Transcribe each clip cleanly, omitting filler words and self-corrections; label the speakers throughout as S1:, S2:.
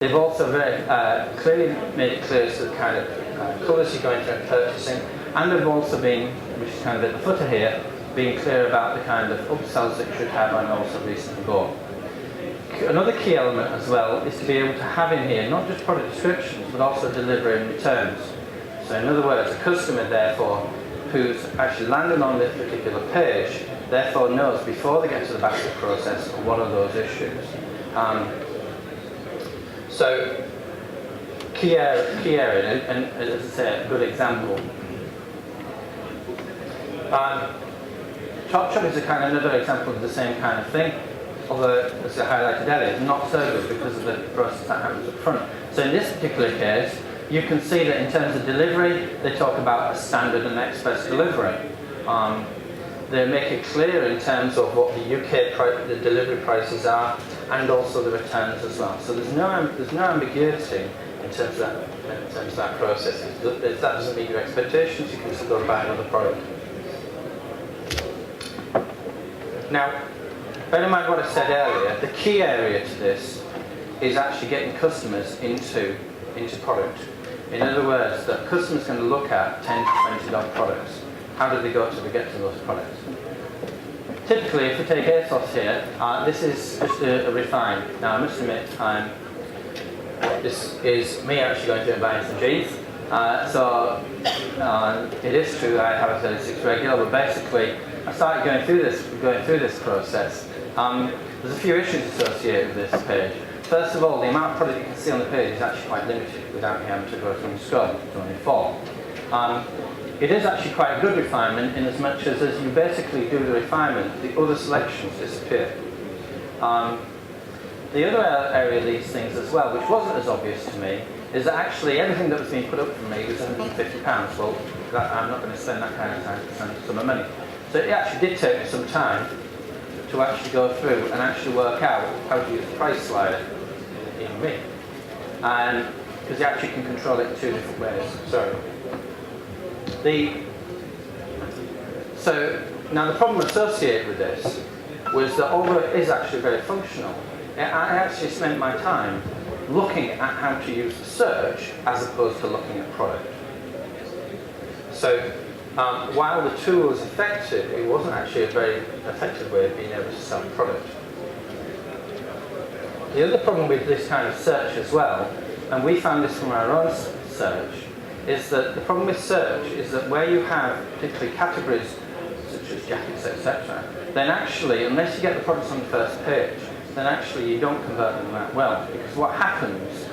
S1: They've also very clearly made it clear as to the kind of colours you're going to be purchasing, and they've also been, which is kind of at the footer here, being clear about the kind of upsells that you should have and also recently bought. Another key element as well is to be able to have in here not just product descriptions but also delivery and returns. So in other words, a customer therefore who's actually landed on this particular page therefore knows before they get to the basket process what are those issues. So key area, and as I say, a good example. Top Shop is a kind of another example of the same kind of thing, although as I highlighted earlier, it's not so good because of the process that happens up front. So in this particular case, you can see that in terms of delivery, they talk about a standard and express delivery. They make it clear in terms of what the UK the delivery prices are, and also the returns as well. So there's no ambiguity in terms of that process. If that doesn't meet your expectations, you can still go buy another product. Now, bear in mind what I said earlier. The key area to this is actually getting customers into product. In other words, the customer's going to look at 10 to 20 odd products. How do they get to those products? Typically, if we take ASOS here, this is just a refine. Now, I must admit, this is me actually going through and buying some jeans. It is true that I have a 36 regular, but basically, I started going through this process. There's a few issues associated with this page. First of all, the amount of product you can see on the page is actually quite limited without me having to go through and scroll. It's only 4. It is actually quite a good refinement in as much as you basically do the refinement, the other selections disappear. The other area of these things as well, which wasn't as obvious to me, is that actually everything that was being put up for me was £150. Well, I'm not going to spend that kind of time to spend some money. So it actually did take me some time to actually go through and actually work out how to use the price slider in me. And because you actually can control it in 2 different ways. So now the problem associated with this was that although it is actually very functional, I actually spent my time looking at how to use the search as opposed to looking at product. So while the tool was effective, it wasn't actually a very effective way of being able to sell product. The other problem with this kind of search as well, and we found this from our own search, is that the problem with search is that where you have particularly categories such as jackets, etc., then actually, unless you get the products on the first page, then actually you don't convert them that well. Because what happens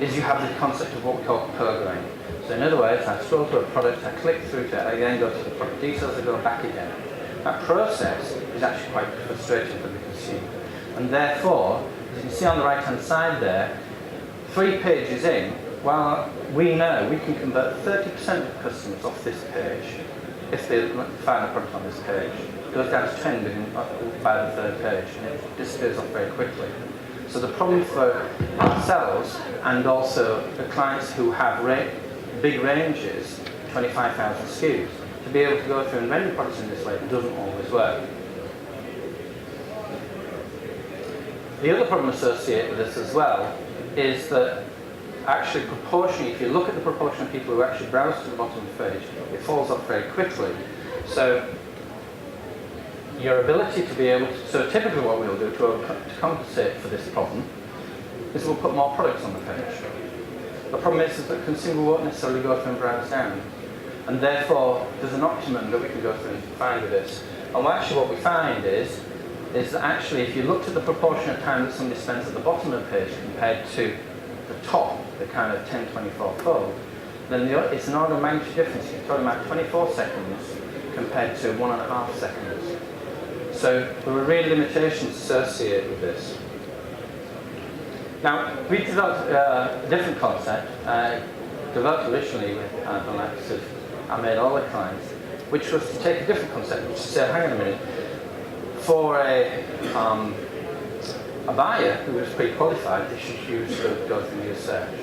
S1: is you have the concept of what we call programming. So in other words, I scroll through a product, I click through to it, I then go to the product details, I go back again. That process is actually quite frustrating for the consumer. And therefore, as you can see on the right-hand side there, 3 pages in, well, we know we can convert 30% of customers off this page if they find a product on this page. It goes down to 10 by the 3rd page, and it disappears off very quickly. So the problem for ourselves and also the clients who have big ranges, 25,000 SKUs, to be able to go through and render products in this way doesn't always work. The other problem associated with this as well is that actually proportionally, if you look at the proportion of people who actually browse to the bottom of the page, it falls off very quickly. So your ability to be able to, so typically what we'll do to compensate for this problem is we'll put more products on the page. The problem is that the consumer won't necessarily go through and browse down. And therefore, there's an optimum that we can go through and find with this. And actually what we find is that actually if you looked at the proportion of time that somebody spends at the bottom of the page compared to the top, the kind of 10-24 fold, then it's an order of magnitude difference. You're talking about 24 seconds compared to 1.5 seconds. So there are real limitations associated with this. Now, we developed a different concept, developed originally with the likes of our made all the clients, which was to take a different concept, which is to say, hang on a minute, for a buyer who was pre-qualified, they should go through your search.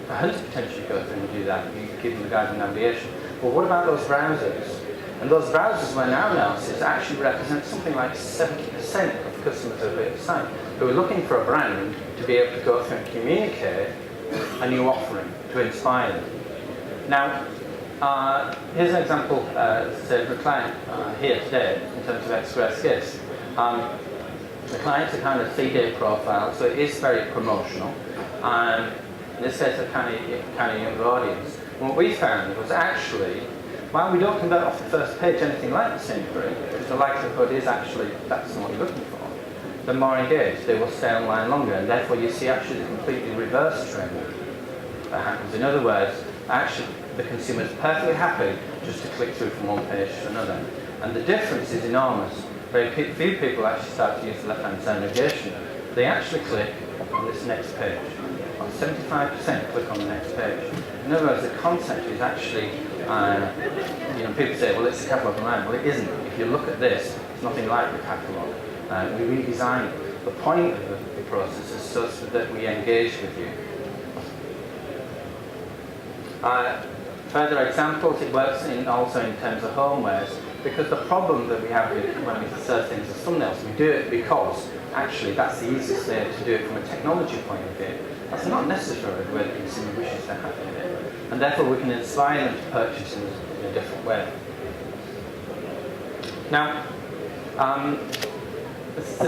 S1: A hunter potentially go through and do that, you give them the guide and navigation. But what about those browsers? And those browsers, when our analysis, actually represent something like 70% of customers are a bit excited, who are looking for a brand to be able to go through and communicate a new offering to inspire them. Now, here's an example, say, of a client here today in terms of Express Gifts. The client's a kind of 3-day profile, so it is very promotional. In this case, a kind of younger audience. What we found was actually, while we don't convert off the first page anything like the Sainsbury, because the likelihood is actually that's what you're looking for, they're more engaged, they will stay online longer, and therefore you see actually the completely reverse trend that happens. In other words, actually the consumer is perfectly happy just to click through from one page to another. And the difference is enormous. Very few people actually start to use the left-hand side navigation. They actually click on this next page. 75% click on the next page. In other words, the concept is actually, people say, well, it's a catalogue online. Well, it isn't. If you look at this, it's nothing like the catalogue. We redesign it. The point of the process is such that we engage with you. Further examples, it works also in terms of homewares, because the problem that we have when we serve things as thumbnails, we do it because actually that's the easiest way to do it from a technology point of view. That's not necessarily where the consumer wishes to have it, and therefore we can inspire them to purchase in a different way. Now,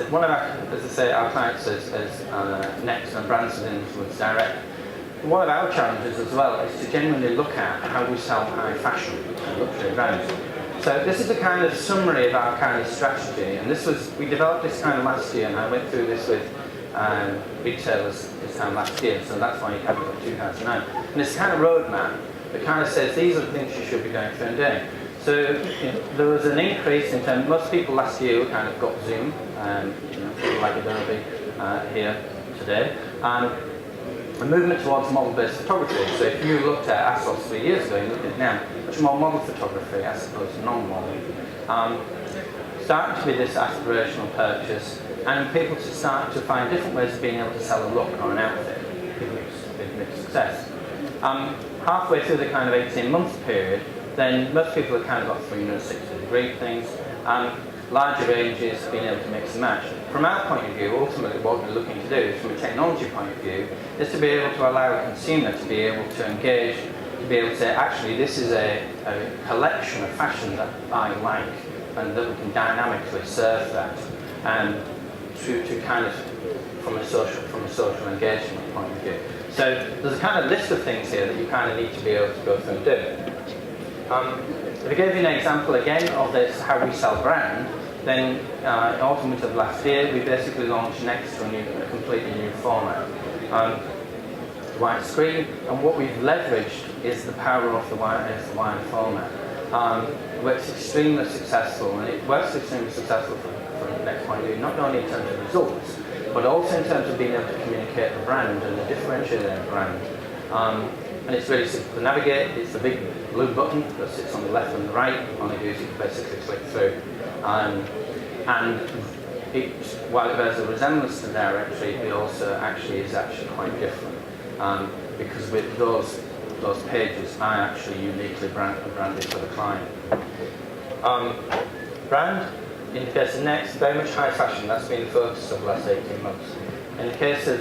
S1: one of our, as I say, our clients is Next and Brands with Influence Direct. One of our challenges as well is to genuinely look at how we sell high fashion and luxury brands. So this is a kind of summary of our kind of strategy, and we developed this kind of last year, and I went through this with retailers this time last year, so that's why you have it up 2009. And this kind of roadmap that kind of says these are the things you should be going through and doing. So there was an increase in terms, most people last year kind of got Zoom, people like Adobe here today. A movement towards model-based photography. So if you looked at ASOS 3 years ago, you look at it now, much more model photography as opposed to non-model. Starting to be this aspirational purchase, and people to start to find different ways of being able to sell a look or an outfit. Big mixed success. Halfway through the kind of 18-month period, then most people have kind of got 360-degree things. Larger ranges, being able to mix and match. From our point of view, ultimately what we're looking to do, from a technology point of view, is to be able to allow a consumer to be able to engage, to be able to say, actually, this is a collection of fashion that I like, and that we can dynamically serve that, and to kind of from a social engagement point of view. So there's a kind of list of things here that you kind of need to be able to go through and do. If I gave you an example again of this, how we sell brand, then in autumn of last year, we basically launched Next to a completely new format. White screen, and what we've leveraged is the power of the wide format. It works extremely successful, and it works extremely successful from the next point of view, not only in terms of results, but also in terms of being able to communicate the brand and the differentiate the brand. And it's really simple to navigate. It's the big blue button that sits on the left and the right. All you do is you basically click through. And while it bears a resemblance to the directory, it also actually is quite different. Because with those pages are actually uniquely branded for the client. Brand, in the case of Next, very much high fashion. That's been the focus of the last 18 months. In the case of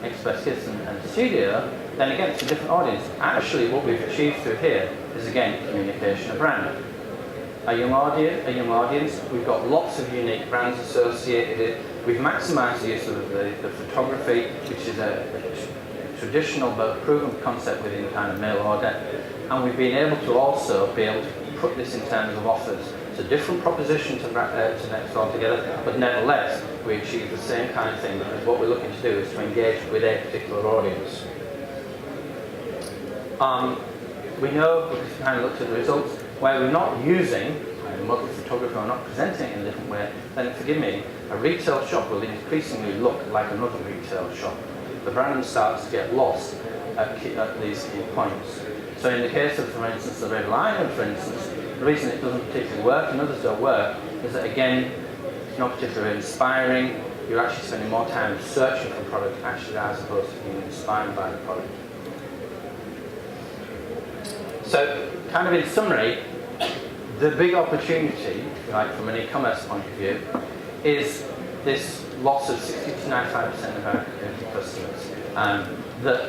S1: Express Gifts and Studio, then again, it's a different audience. Actually, what we've achieved through here is, again, communication of brand. A young audience, we've got lots of unique brands associated. We've maximised the use of the photography, which is a traditional but proven concept within kind of mail order. And we've been able to also put this in terms of offers. It's a different proposition to Next altogether, but nevertheless, we achieve the same kind of thing, because what we're looking to do is to engage with a particular audience. We know, because we kind of looked at the results, where we're not using model photography or not presenting it in a different way, then forgive me, a retail shop will increasingly look like another retail shop. The brand starts to get lost at these key points. So in the case of, for instance, the red lion, for instance, the reason it doesn't particularly work and others don't work is that, again, it's not particularly inspiring. You're actually spending more time searching for product actually as opposed to being inspired by the product. So, kind of in summary, the big opportunity, like from an e-commerce point of view, is this loss of 60 to 95% of our customers that